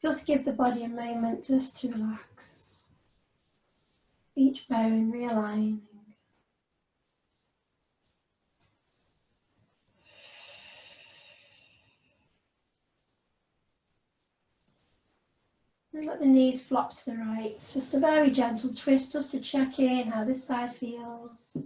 Just give the body a moment just to relax. Each bone realigning. And let the knees flop to the right. It's just a very gentle twist just to check in how this side feels.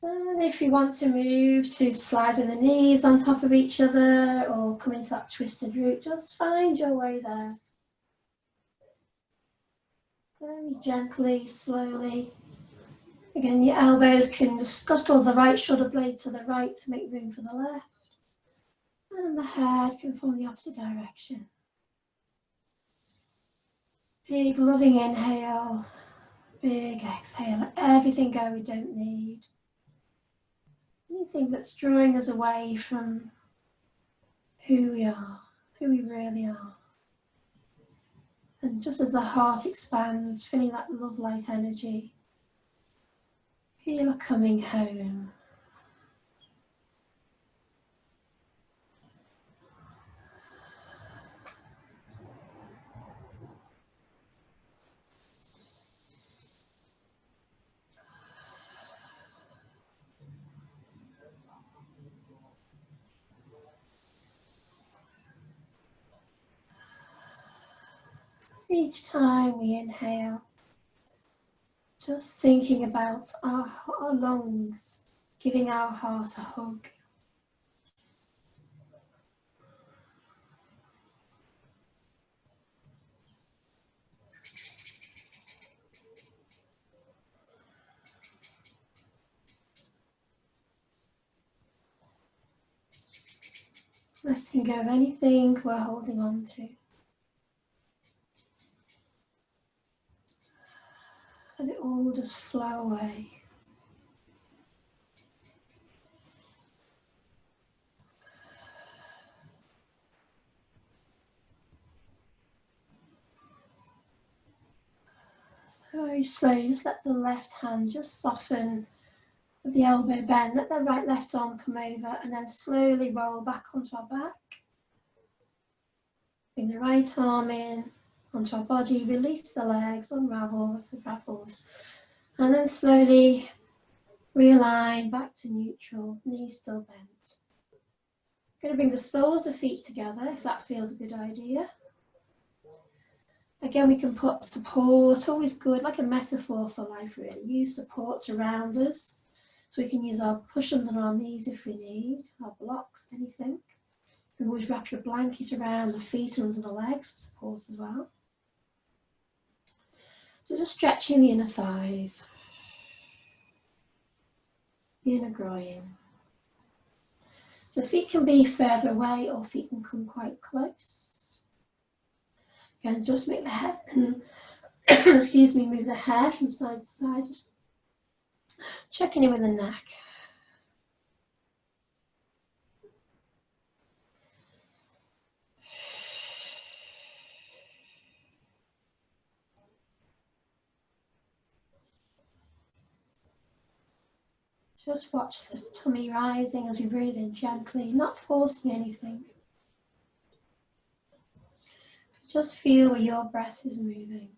And if you want to move to sliding the knees on top of each other or come into that twisted root, just find your way there. Very gently, slowly. Again, your elbows can just scuttle the right shoulder blade to the right to make room for the left. And the head can fall in the opposite direction. Big loving inhale, big exhale. Let everything go we don't need. Anything that's drawing us away from who we are, who we really are. And just as the heart expands, feeling that love light energy, feel a coming home. Each time we inhale, just thinking about our lungs, giving our heart a hug. Letting go of anything we're holding on to. Let it all just flow away. So very slowly, just let the left hand just soften with the elbow bend. Let the right left arm come over and then slowly roll back onto our back. Bring the right arm in onto our body, release the legs, unravel if we've grappled. And then slowly realign back to neutral, knees still bent. I'm going to bring the soles of feet together if that feels a good idea. Again, we can put support, always good, like a metaphor for life really. Use support around us. So we can use our cushions on our knees if we need, our blocks, anything. You can always wrap your blanket around the feet and under the legs for support as well. So just stretching the inner thighs, the inner groin. So feet can be further away or feet can come quite close. Again, just make the head, excuse me, move the hair from side to side, just checking in with the neck. Just watch the tummy rising as we breathe in gently, not forcing anything. Just feel where your breath is moving.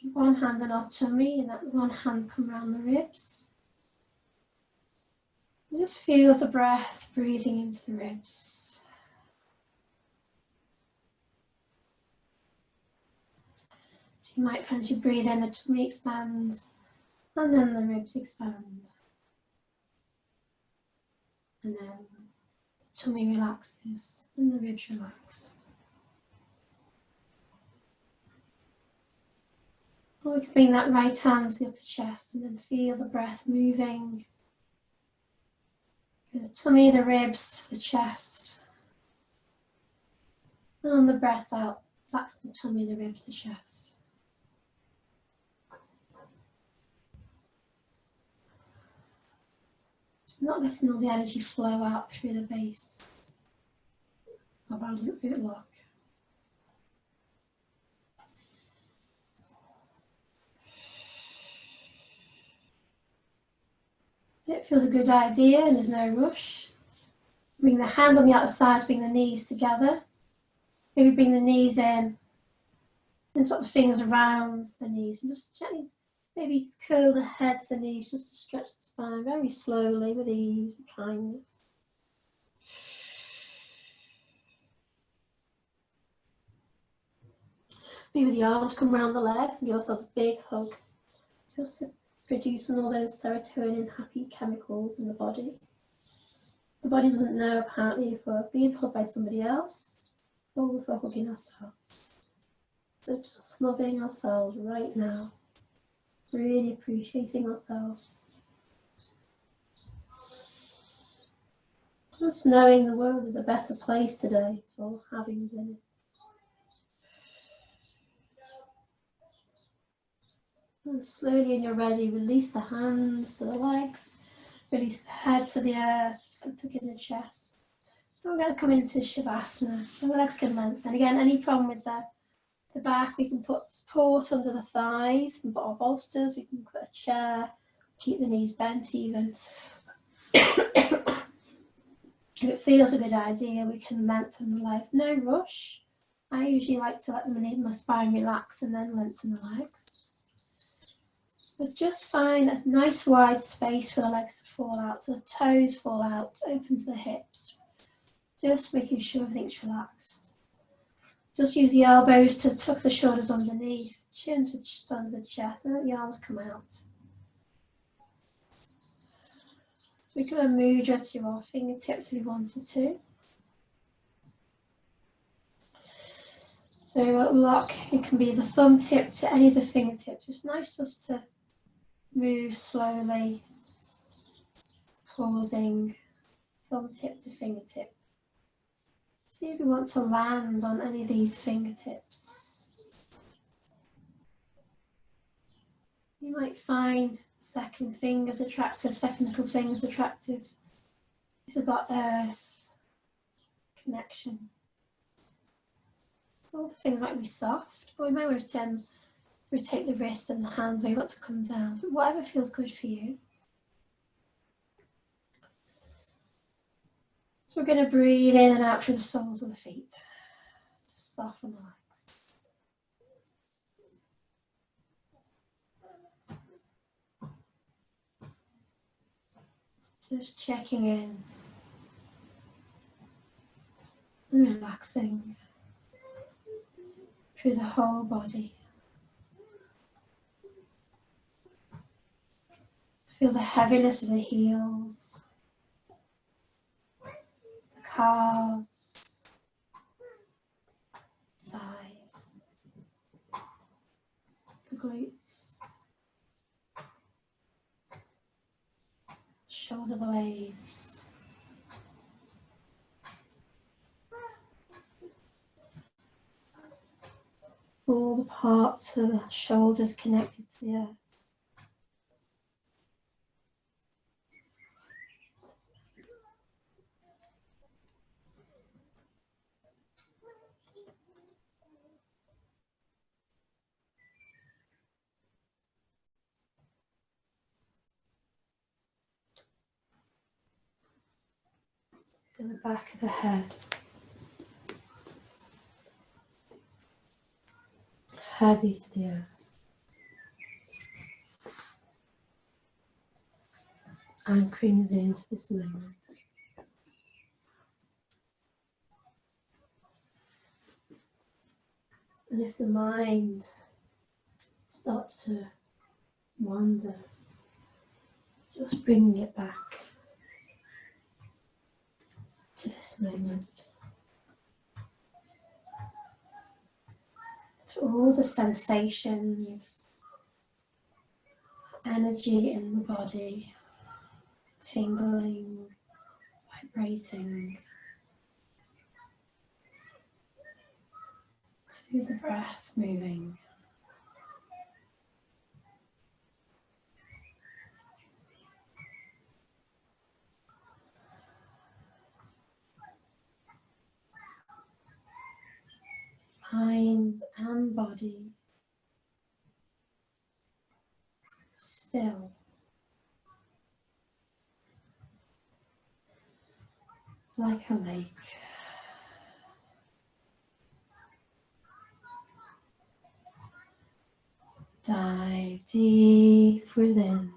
Keep one hand on our tummy and that one hand come around the ribs. And just feel the breath breathing into the ribs. So you might find as you breathe in, the tummy expands and then the ribs expand. And then the tummy relaxes and the ribs relax. Or we can bring that right hand to the upper chest and then feel the breath moving through the tummy, the ribs, the chest. And on the breath out, relax the tummy, the ribs, the chest. So not letting all the energy flow out through the base of our root lock. It feels a good idea and there's no rush. Bring the hands on the outer thighs, bring the knees together. Maybe bring the knees in and swap the fingers around the knees and just gently maybe curl the head to the knees just to stretch the spine very slowly with ease and kindness. Maybe the arms come around the legs and give ourselves a big hug. Just to produce all those serotonin happy chemicals in the body. The body doesn't know apparently if we're being hugged by somebody else or if we're hugging ourselves. So just loving ourselves right now, really appreciating ourselves. Just knowing the world is a better place today for having been it. And slowly, when you're ready, release the hands to the legs, release the head to the earth, tuck in the chest. And we're going to come into Shavasana. And the legs can lengthen. Again, any problem with the back, we can put support under the thighs and put our bolsters. We can put a chair, keep the knees bent even. If it feels a good idea, we can lengthen the legs. No rush. I usually like to let my spine relax and then lengthen the legs. But just find a nice wide space for the legs to fall out, so the toes fall out, open to the hips. Just making sure everything's relaxed. Just use the elbows to tuck the shoulders underneath, chin to just under the chest, and let the arms come out. So we can mudra to our fingertips if we wanted to. So lock, it can be the thumb tip to any of the fingertips. It's nice just to move slowly, pausing, thumb tip to fingertip. See if we want to land on any of these fingertips. You might find second fingers attractive, second little fingers attractive. This is our earth connection. All the things might be soft, or we might want to rotate the wrist and the hands, maybe want to come down. So whatever feels good for you. So we're going to breathe in and out through the soles of the feet. Just soften the legs. Just checking in. And relaxing through the whole body. Feel the heaviness of the heels, the calves, thighs, the glutes, shoulder blades. All the parts of the shoulders connected to the earth. Feel the back of the head. Heavy to the earth. Anchoring us into this moment. And if the mind starts to wander, just bringing it back to this moment. To all the sensations, energy in the body, tingling, vibrating, to the breath moving. Mind and body still, like a lake. Dive deep within.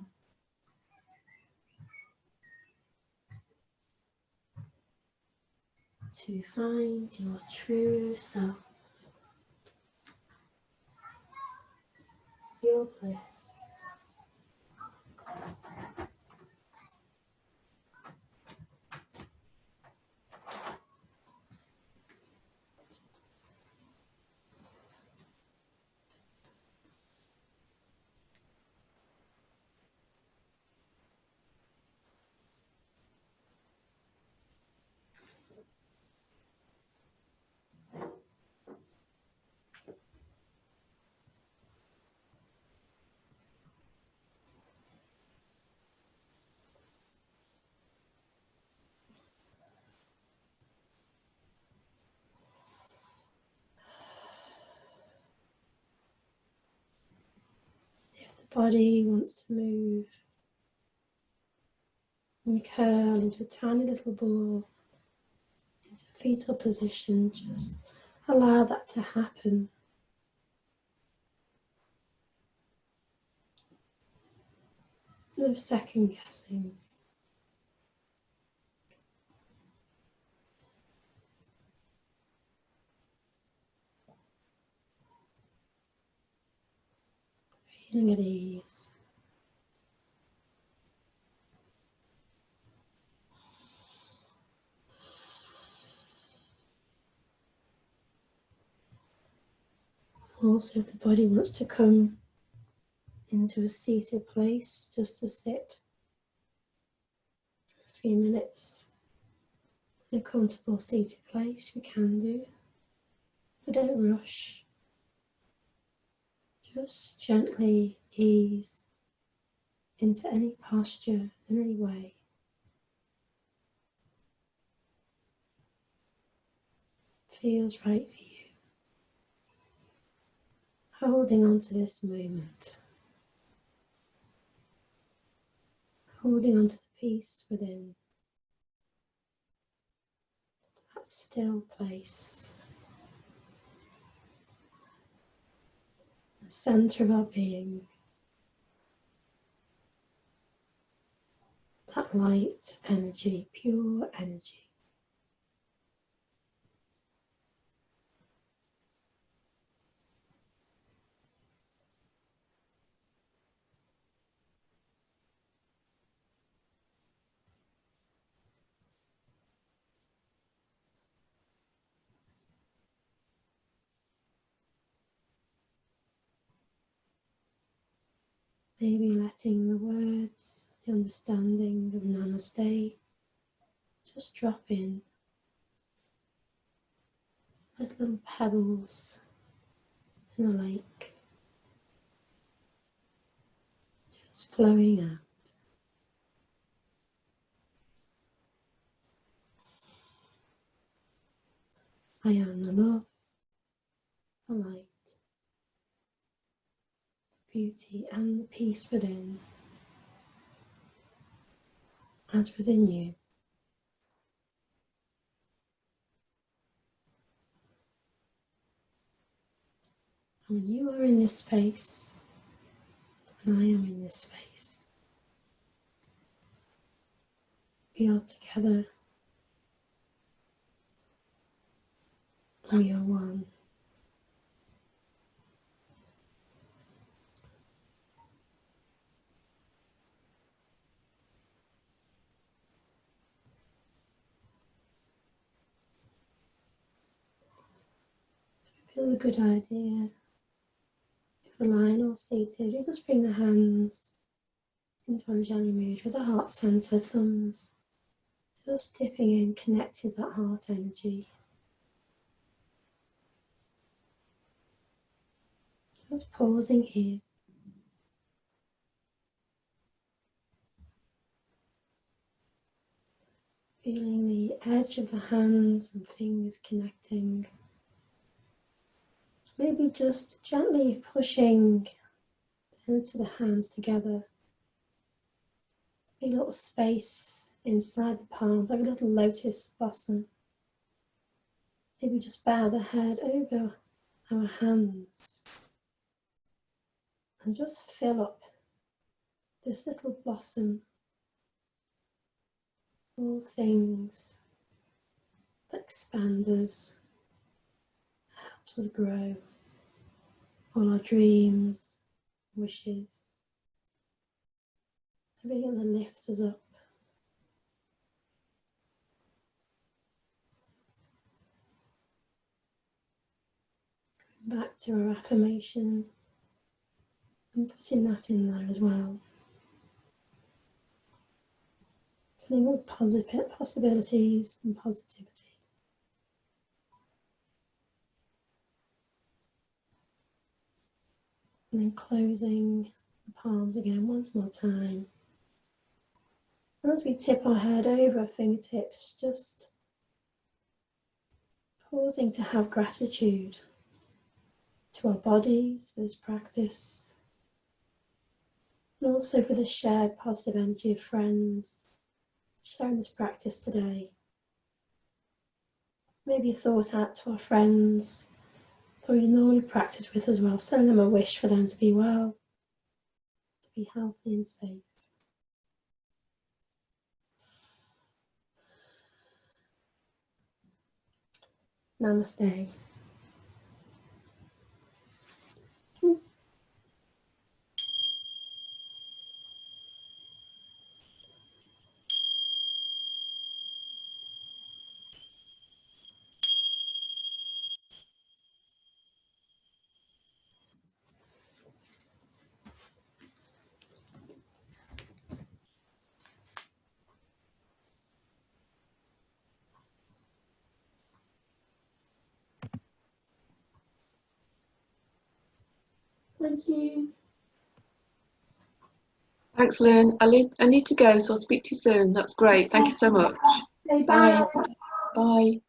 To find your true self, your bliss. If the body wants to move and curl into a tiny little ball, into a fetal position, just allow that to happen. No second guessing. Feeling at ease. Also, if the body wants to come into a seated place, just to sit for a few minutes in a comfortable seated place, we can do. But don't rush. Just gently ease into any posture in any way. Feels right for you. Holding on to this moment. Holding on to the peace within. That still place. The centre of our being. That light energy, pure energy. Maybe letting the words, the understanding of Namaste just drop in like little pebbles in the lake, just flowing out. I am the love, the light, the beauty and the peace within, as within you. And when you are in this space, and I am in this space, we are together, and we are one. It feels a good idea. If we're lying or seated, you just bring the hands into Anjali Mudra with the heart center, thumbs just dipping in, connected that heart energy. Just pausing here. Feeling the edge of the hands and fingers connecting. Maybe just gently pushing into the hands together. A little space inside the palm, like a little lotus blossom. Maybe just bow the head over our hands and just fill up this little blossom. All things that expand us, helps us grow. All our dreams, wishes, everything that lifts us up. Going back to our affirmation and putting that in there as well. Filling with possibilities and positivity. And then closing the palms again once more time. And as we tip our head over our fingertips, just pausing to have gratitude to our bodies for this practice, and also for the shared positive energy of friends sharing this practice today. Maybe a thought out to our friends that we normally practice with as well, sending them a wish for them to be well, to be healthy and safe. Namaste. Thank you. Thanks, Lynn. I need to go, so I'll speak to you soon. That's great. Thank you so much. Okay, bye. Bye. Bye.